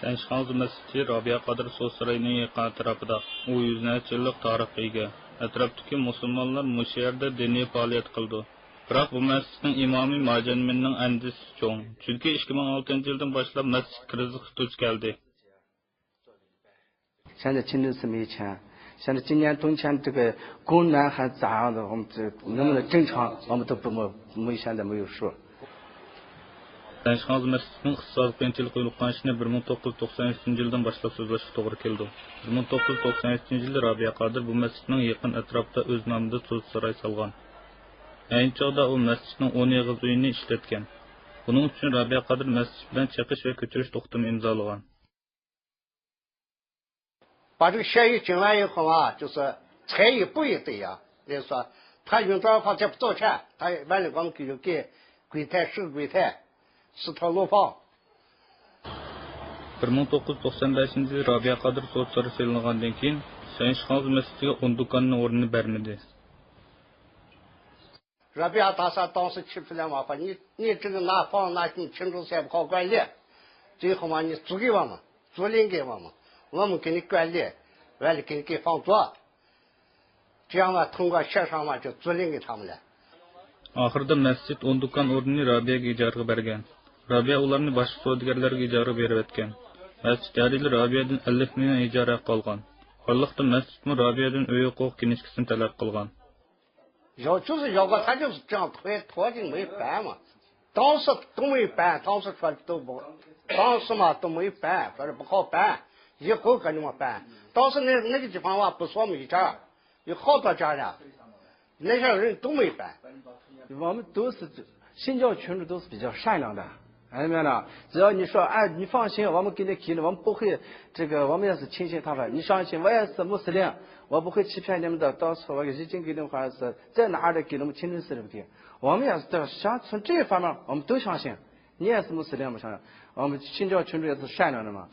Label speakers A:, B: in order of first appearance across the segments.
A: Sanshxoz masjidi Robiya Qodir So'sarayning yaqin atrofida. U 100 yillik tarixga ega. Atrofdagi musulmonlar mushu yerda diniy faoliyat qildi. Biroq bu masjidning imomi Majanminning andisi cho'ng. Chunki 2006-yildan boshlab masjid krizga duch keldi.
B: 现在清真寺没钱，现在今年冬天这个供暖还咋样的，我们这能不能正常，我们都没现在没有数。
A: Sanshxoz masjidining iqtisodiy qiyinchilik qo'yilganini 1993-yildan boshlab so'zlashga to'g'ri keldi. 1993-yilda Robiya Qodir bu masjidning yaqin atrofida o'z nomida so'zsaroy solgan. Ayni chog'da u masjidning 10 yig'iz uyini ishlatgan. Buning uchun Robiya Qodir masjid bilan cheqish va ko'chirish to'xtamini imzolagan.
C: 把这个协议进来以后啊，就是拆一不一对呀，就是说他用多少房钱不造钱，他完了我们就给柜台10个柜台。 4套楼房。
A: 1995-yilda Robiya Qodir so'zsaroy so'lgandan keyin Sanshxoz masjidiga 10 do'konning o'rnini bermadi.
C: Robiya 大厦当时提出来嘛，说你这个拿房拿进清真寺不好管理，最后嘛你租给我们，租赁给我们，我们给你管理，完了给你给房租，这样嘛通过协商嘛就租赁给他们了。
A: Oxirida masjid 10 do'kon o'rnini Robiyaga ijaraga bergan. Robiya ularni boshqa savdogarlarga ijaraga berib o'tgan. Masjid jarilar Robiyadan 50 million ijara qolgan. Xalqda masjidmi Robiyadan uy huquq kinishkisini talab qilgan.
C: 就是要过他就是这样拖进没办嘛，当时都没办，当时说都不，当时嘛都没办，说是不好办，以后可怎么办？当时那个地方吧不是我们一家，有好多家呢，那些人都没办。
B: 我们都是信教群众都是比较善良的，明白了？只要你说，哎，你放心，我们给你给了，我们不会这个，我们也是亲信他们。你相信，我也是穆斯林，我不会欺骗你们的。到时候我已经给你们话是在哪儿的给你们清真寺的给，我们也是想从这一方面，我们都相信。你也是穆斯林，我相信，我们信教群众也是善良的嘛。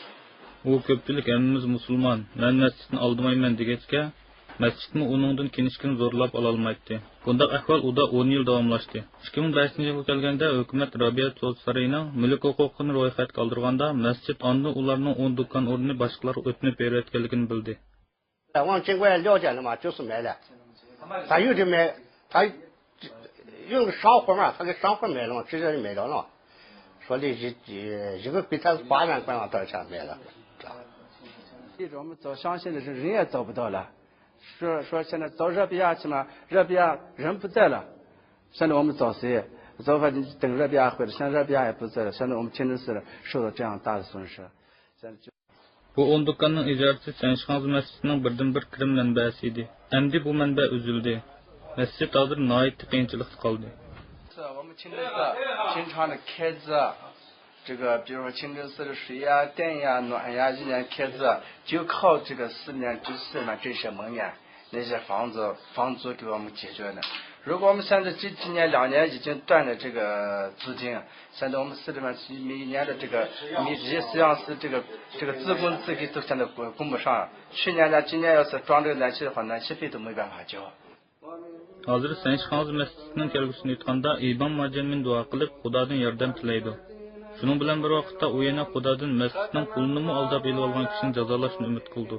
A: U ko'pchilik hammamiz musulmon, men masjidni oldimayman degachga, masjidni uningdan kinishkini zo'rlab ololmaydi. Bundaq ahvol uda 10 yil davomlashdi. 2005-yilga kelganda hukumat Robiya so'zsarayining mulk huquqini ro'yxatga oldirganda masjid ondan ularning 10 do'kon o'rnini boshqalarga o'tnib berayotganligini bildi.
C: 我们经过了解了嘛，就是买了，他有的买，他用个商户嘛，他给商户买了嘛，直接就买了了，说的一个柜台是8万块嘛，多少钱买了？
B: 这种我们找相信的人也找不到了。 说现在找热比亚去嘛，热比亚人不在了，现在我们找谁？找反正等热比亚回来，现在热比亚也不在了，现在我们清真寺受到这样大的损失。现在就
A: Bu 10 do'konning ijrochisi Sanshxoz masjidining birdan-bir kirim manbasi edi. Endi bu manba uzildi. Masjid hozir nihoyat qiyinchilikda qoldi.
B: 我们清真寺平常的开支，这个比如说清真寺的水呀、电呀、暖呀，一年开支就靠这个4年之4嘛这些门面那些房租给我们解决的。如果我们现在这几年2年已经断了这个资金，现在我们市里面每一年的这个每实际上是这个自供自给都现在供不上。去年呢，今年要是装这个暖气的话，暖气费都没办法交。
A: Hozir Sanshxoz masjidining kelgusini aytganda Ibn Majanmin duo qilib Xudodan yordam tilaydi. Shuning bilan bir vaqtda u yana Xudodan masjidning pulini aldab olgan kishini jazolashni umid qildi.